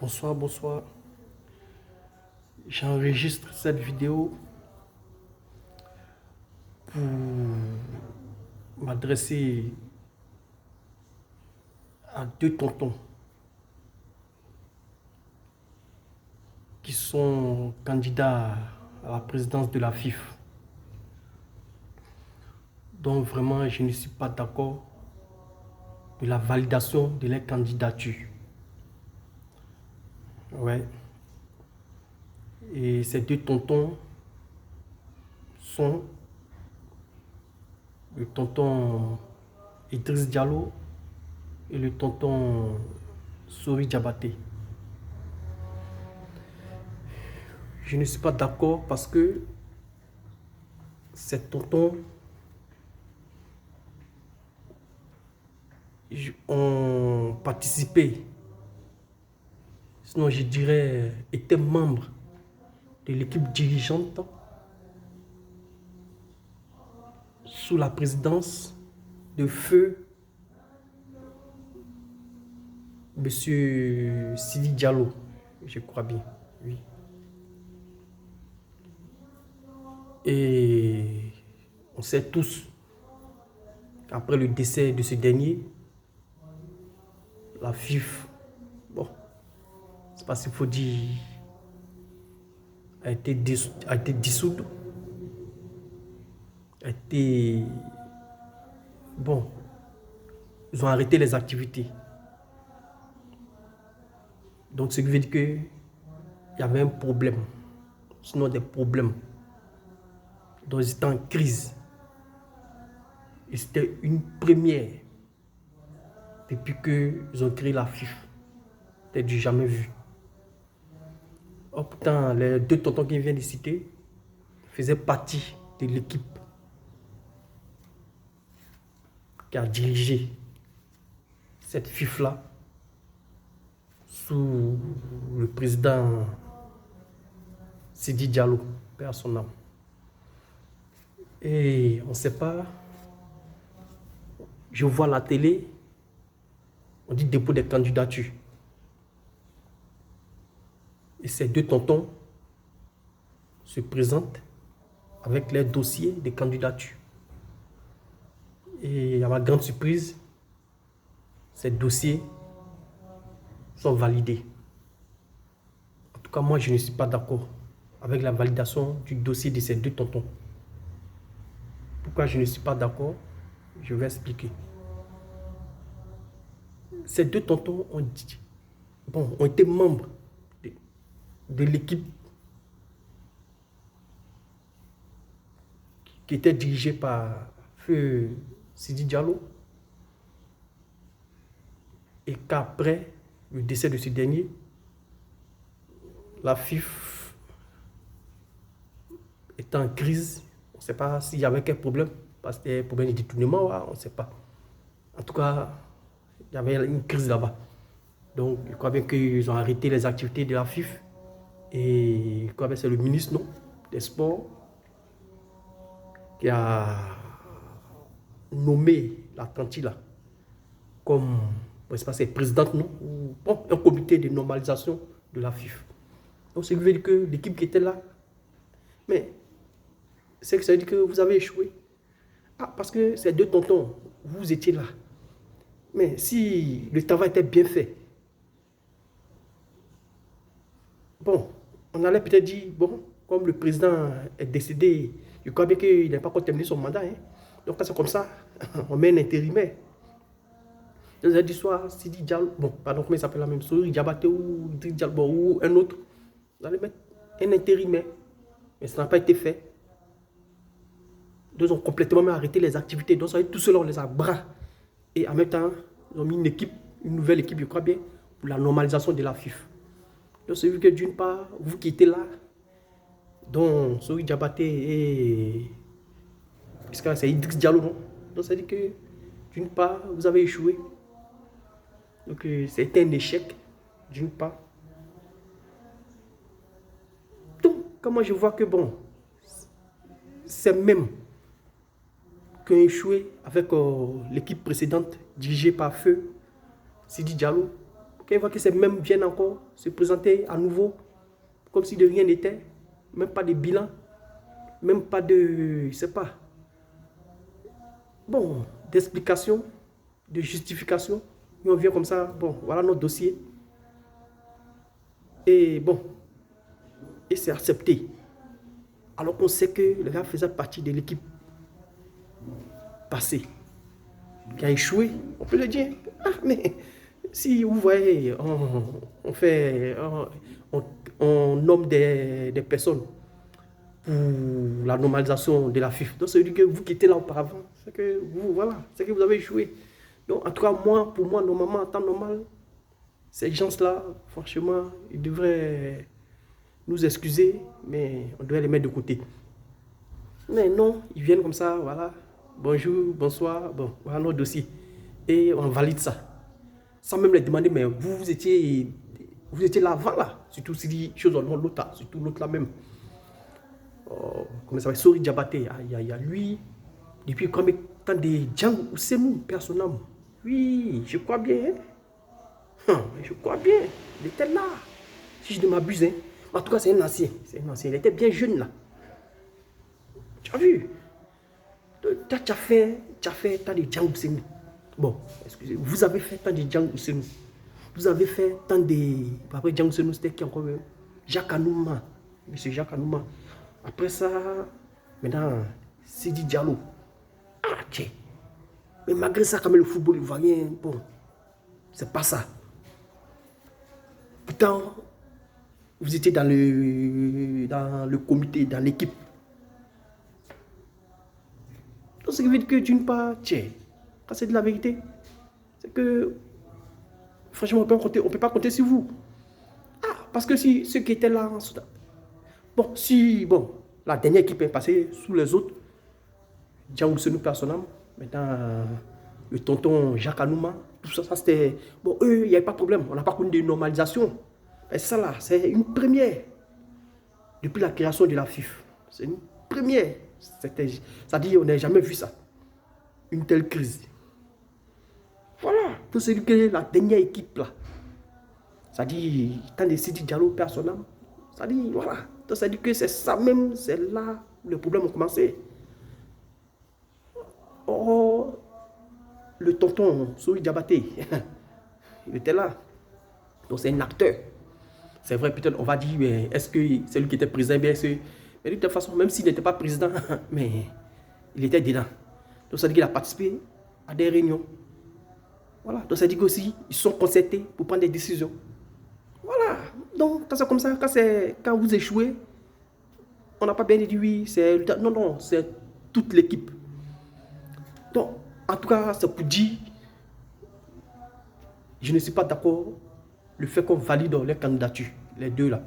Bonsoir, bonsoir. J'enregistre cette vidéo pour m'adresser à deux tontons qui sont candidats à la présidence de la FIF. Donc vraiment, je ne suis pas d'accord de la validation de leur candidature. Ouais. Et ces deux tontons sont le tonton Idriss Diallo et le tonton Sory Diabaté. Je ne suis pas d'accord parce que ces tontons ont participé, sinon je dirais étaient membres de l'équipe dirigeante sous la présidence de feu Monsieur Sidi Diallo, je crois bien, oui. Et on sait tous qu'après le décès de ce dernier, la FIF, bon, c'est pas s'il faut dire, a été dissoute, bon, ils ont arrêté les activités. Donc, ce qui veut dire qu'il y avait un problème, sinon des problèmes. Donc, ils étaient en crise. Et c'était une première depuis qu'ils ont créé la FIF. C'était du jamais vu. Oh, pourtant, les deux tontons qui viennent de citer faisaient partie de l'équipe qui a dirigé cette FIF-là sous le président Sidi Diallo, paix à son âme. Et on ne sait pas, je vois la télé, on dit dépôt des candidatures. Et ces deux tontons se présentent avec les dossiers de candidature. Et à ma grande surprise, ces dossiers sont validés. En tout cas, moi, je ne suis pas d'accord avec la validation du dossier de ces deux tontons. Pourquoi je ne suis pas d'accord? Je vais expliquer. Ces deux tontons ont été membres de l'équipe qui était dirigée par feu Sidi Diallo, et qu'après le décès de ce dernier, la FIF est en crise. On ne sait pas s'il y avait quel problème, parce que c'était un problème de détournement, on ne sait pas. En tout cas, il y avait une crise là-bas. Donc, je crois bien qu'ils ont arrêté les activités de la FIF. Et je crois bien que c'est le ministre des Sports qui a nommé la Tantila comme présidente, ou bon, un comité de normalisation de la FIF. Donc, ça veut dire que l'équipe qui était là, mais c'est que ça veut dire que vous avez échoué. Ah, parce que ces deux tontons, vous étiez là. Mais si le travail était bien fait, bon, on allait peut-être dire, bon, comme le président est décédé, je crois bien qu'il n'a pas encore terminé son mandat. Hein. Donc, c'est comme ça, on met un intérimaire. Donc, ça dit soit Sidi Diallo, bon, pardon, comment il s'appelle la même chose, Diabaté ou Diallo, ou un autre. Vous allez mettre un intérimaire. Mais ça n'a pas été fait. Donc, ils ont complètement arrêté les activités. Donc, ça veut dire tout cela, on les a bras. Et en même temps, ils ont mis une équipe, une nouvelle équipe, je crois bien, pour la normalisation de la FIF. Donc, c'est vu que d'une part, vous qui étiez là, dont Sory Diabaté et. Puisque c'est Idriss Diallo, non? Donc, ça dit que d'une part, vous avez échoué. Donc, c'était un échec, d'une part. Donc, comment je vois que, bon, c'est même qui ont échoué avec l'équipe précédente dirigée par feu Sidi Diallo, Quand ils voient que ces mêmes viennent encore se présenter à nouveau, comme si de rien n'était, même pas de bilan, même pas de, je sais pas, bon, d'explication, de justification. Et on vient comme ça, bon, voilà notre dossier. Et bon, et c'est accepté. Alors qu'on sait que le gars faisait partie de l'équipe passée, qui a échoué, on peut le dire. Ah, mais si vous voyez, on fait, on nomme des personnes pour la normalisation de la FIFA. Donc, ça veut dire que vous quittez là auparavant. C'est que vous, voilà, c'est que vous avez échoué. Donc, en tout cas, moi, pour moi, normalement, en temps normal, ces gens-là, franchement, ils devraient nous excuser, mais on devrait les mettre de côté. Mais non, ils viennent comme ça, voilà. Bonjour, bonsoir, bon, voilà notre dossier. Et on valide ça. Sans même les demander, mais vous étiez là avant, là. Surtout si les choses ont l'autre là, surtout l'autre là même. Oh, comment ça va, Sori Diabaté, il y a lui, depuis combien de temps de Django Ousseynou, personnellement. Oui, je crois bien. Je crois bien. Il était là. Si je ne m'abuse, hein. En tout cas, c'est un ancien. C'est un ancien. Il était bien jeune là. Tu as vu? Tu as fait tant de Django Ousseynou. Bon, excusez, vous avez fait tant de Django Ousseynou. Vous avez fait tant de. Après Django Ousseynou, c'était qui encore? Jacques Anouma. Monsieur Jacques Anouma. Après ça, maintenant, Sidi Diallo. Ah, tiens. Mais malgré ça, quand même, le football ivoirien, bon, c'est pas ça. Pourtant, vous étiez dans le comité, dans l'équipe. Donc, ce qui veut dire que d'une part, tiens, quand c'est de la vérité, c'est que, franchement, on ne peut pas compter sur vous. Ah, parce que si ceux qui étaient là en Soudan, bon, la dernière équipe est passée sous les autres, Django Ousseynou personnellement, maintenant, le tonton Jacques Anouma, tout ça, c'était, bon, eux, il n'y avait pas de problème, on n'a pas connu de normalisation. Et ça là, c'est une première, depuis la création de la FIFA, c'est une première, c'est-à-dire, on n'a jamais vu ça, une telle crise. Voilà, tout ce que la dernière équipe là, c'est-à-dire, quand les Sidi Diallo personnellement, c'est-à-dire, voilà, donc ça dit que c'est ça même, c'est là où le problème a commencé. Oh, le tonton Sori Diabaté, il était là. Donc c'est un acteur. C'est vrai, peut-être on va dire, est-ce que c'est lui qui était président, bien sûr. Mais de toute façon, même s'il n'était pas président, mais il était dedans. Donc ça dit qu'il a participé à des réunions. Voilà, donc ça dit qu'aussi, ils sont concertés pour prendre des décisions. Voilà, donc quand c'est comme ça, quand vous échouez, on n'a pas bien dit oui, non, c'est toute l'équipe. Donc, en tout cas, c'est pour dire, je ne suis pas d'accord le fait qu'on valide les candidatures, les deux là.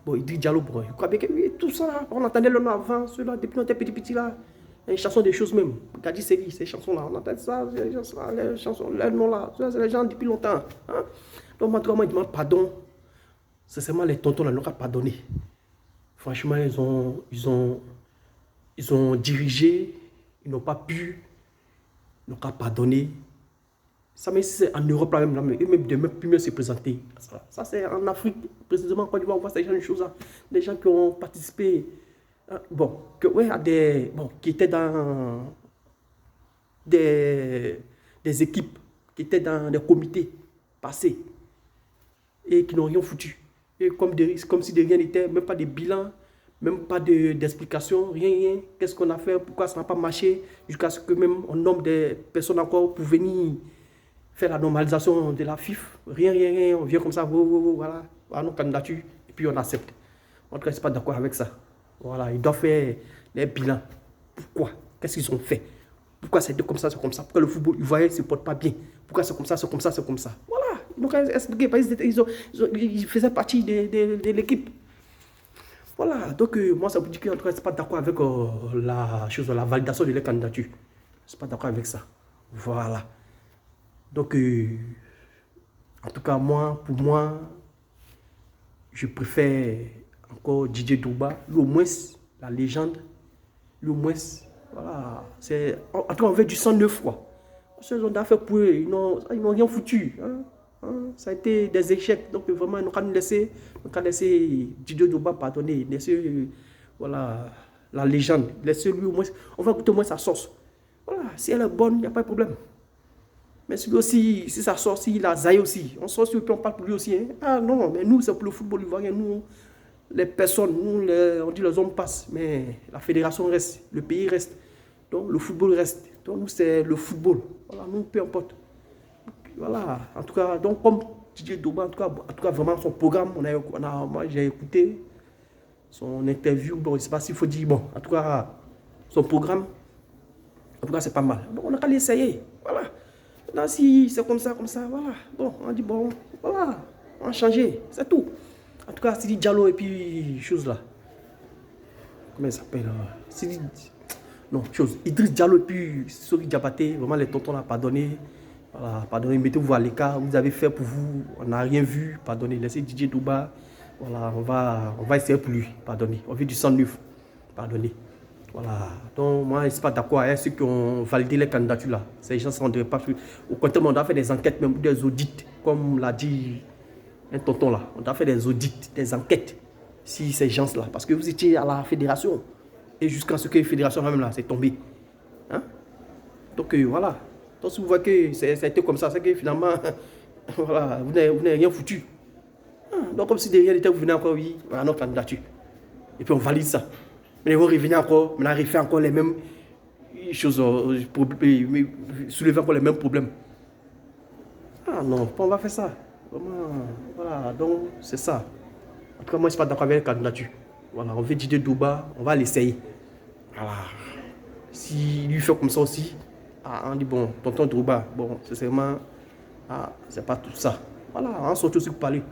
Bon, il dit Diallo, bon, je crois bien que oui, tout ça, on entendait le nom avant, ceux-là, depuis qu'on était petit là, les chansons des choses même. Gadi Seri, ces chansons-là, on entend ça, les chansons, les noms là, c'est les gens depuis longtemps. Hein? Donc, moi, moi, je demande pardon. C'est seulement les tontons là, n'ont pas pardonné. Franchement, ils ont dirigé, ils n'ont pas pu, ils n'ont pas pardonné. Ça, mais c'est en Europe, là, même, eux-mêmes de même plus se présenter. Ça c'est en Afrique, précisément, quand tu vas voir ces gens de choses-là. Des gens qui ont participé, bon, qui étaient dans des équipes, qui étaient dans des comités passés et qui n'ont rien foutu. Et comme si de rien n'était, même pas de bilan, même pas d'explication, rien. Qu'est-ce qu'on a fait, pourquoi ça n'a pas marché, jusqu'à ce que même on nomme des personnes encore pour venir faire la normalisation de la FIFA. Rien. On vient comme ça, voilà nos candidatures, et puis on accepte. En tout cas, je ne suis pas d'accord avec ça. Voilà, ils doivent faire les bilans. Pourquoi? Qu'est-ce qu'ils ont fait? Pourquoi c'est comme ça, c'est comme ça? Pourquoi le football, ils voyaient, ne se porte pas bien? Pourquoi c'est comme ça, c'est comme ça, c'est comme ça? Voilà. Donc, ils faisaient partie de l'équipe. Voilà. Donc, moi, ça veut dire que je ne suis pas d'accord avec la validation de la candidature. Je ne suis pas d'accord avec ça. Voilà. Donc, en tout cas, pour moi, je préfère encore Didier Drogba, lui au moins, la légende, lui au moins, voilà, en tout cas, on veut du 109 quoi. Ceux qui ont fait pour eux, ils n'ont rien foutu. Hein. Hein, ça a été des échecs. Donc vraiment, nous avons laissé Didier Drogba pardonner, laisser voilà, la légende, laisser lui au moins, on va goûter au moins sa sauce. Voilà, si elle est bonne, il n'y a pas de problème. Mais si lui aussi, si ça sort, s'il a zaï aussi, on sort sur le plan, on parle pour lui aussi. Hein. Ah non, mais nous, c'est pour le football ivoirien, nous, les personnes, nous, on dit les hommes passent, mais la fédération reste, le pays reste, donc le football reste. Donc nous, c'est le football. Voilà, nous, peu importe. Voilà, en tout cas, donc comme Didier Drogba, en tout cas vraiment son programme, moi j'ai écouté son interview, bon, je ne sais pas s'il faut dire, bon, en tout cas, son programme, en tout cas, c'est pas mal. Donc on a qu'à l'essayer, voilà. Maintenant, si c'est comme ça, voilà. Bon, on dit, bon, voilà, on va changer, c'est tout. En tout cas, Sidi Diallo et puis, chose là. Comment il s'appelle Sidi... Non, chose. Idriss Diallo et puis Sori Diabaté, vraiment les tontons là, pardonnez. Voilà, pardonnez, mettez-vous à l'écart. Vous avez fait pour vous, on n'a rien vu. Pardonnez, laissez Didier Drogba. Voilà, on va essayer pour lui. Pardonnez. On veut du sang neuf. Pardonnez. Voilà. Donc, moi, je ne suis pas d'accord avec ceux qui ont validé les candidatures là. Ces gens ne se rendraient pas. Au contraire, on doit faire des enquêtes, même des audits, comme l'a dit un tonton là. On doit faire des audits, des enquêtes si ces gens là. Parce que vous étiez à la fédération. Et jusqu'à ce que la fédération même là, c'est tombé. Hein? Donc, voilà. Donc, si vous voyez que ça a été comme ça, c'est que finalement, voilà, vous n'avez rien foutu. Donc, comme si derrière l'État, vous venez encore, oui, à notre candidature. Et puis, on valide ça. Mais vous revenez encore, on a refait encore les mêmes choses, soulever encore les mêmes problèmes. Ah non, on va faire ça. Vraiment, voilà, donc c'est ça. En tout cas, moi, je ne suis pas d'accord avec la candidature. Voilà, on veut Didier Drogba, on va l'essayer. Voilà. Si lui fait comme ça aussi, on dit bon, tonton Drogba, bon, c'est vraiment, c'est pas tout ça. Voilà, on sort aussi pour parler.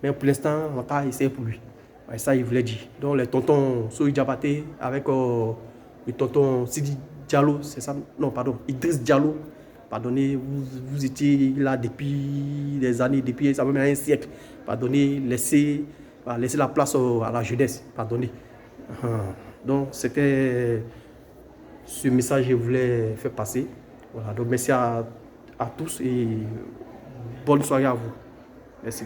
Mais pour l'instant, on va essayer pour lui. Ouais, ça, il voulait dire. Donc, les tontons Soui Diabaté avec le tonton Sidi Diallo, c'est ça? Non, pardon, Idriss Diallo. Pardonnez, vous étiez là depuis des années, depuis ça même un siècle. Pardonnez, laissez la place à la jeunesse. Pardonnez. Donc, c'était ce message que je voulais faire passer. Voilà, donc merci à tous et bonne soirée à vous. Merci.